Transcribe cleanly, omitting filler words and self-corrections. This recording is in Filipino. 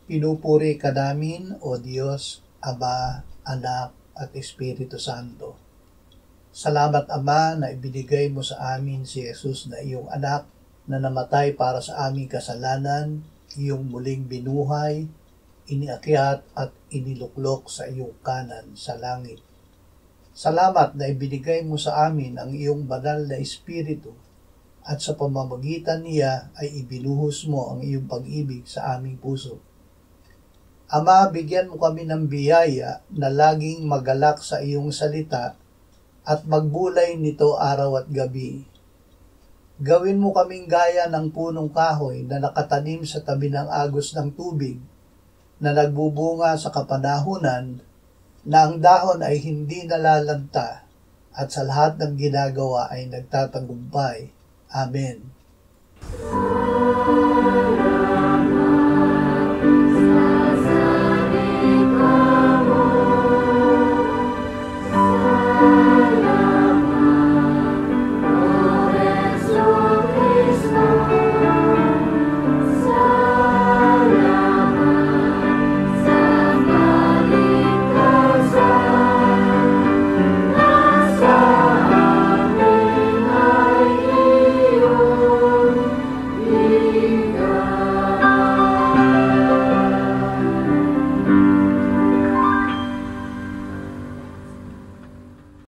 Pinupuri ka namin, O Diyos, Ama, Anak, at Espiritu Santo. Salamat, Ama, na ibinigay mo sa amin si Jesus na iyong anak na namatay para sa aming kasalanan, iyong muling binuhay, iniakyat at iniluklok sa iyong kanan sa langit. Salamat na ibinigay mo sa amin ang iyong banal na Espiritu at sa pamamagitan niya ay ibinuhos mo ang iyong pag-ibig sa aming puso. Ama, bigyan mo kami ng biyaya na laging magalak sa iyong salita at magbulay nito araw at gabi. Gawin mo kaming gaya ng punong kahoy na nakatanim sa tabi ng agos ng tubig, na nagbubunga sa kapanahunan, na ang dahon ay hindi nalalanta at sa lahat ng ginagawa ay nagtatagumpay. Amen.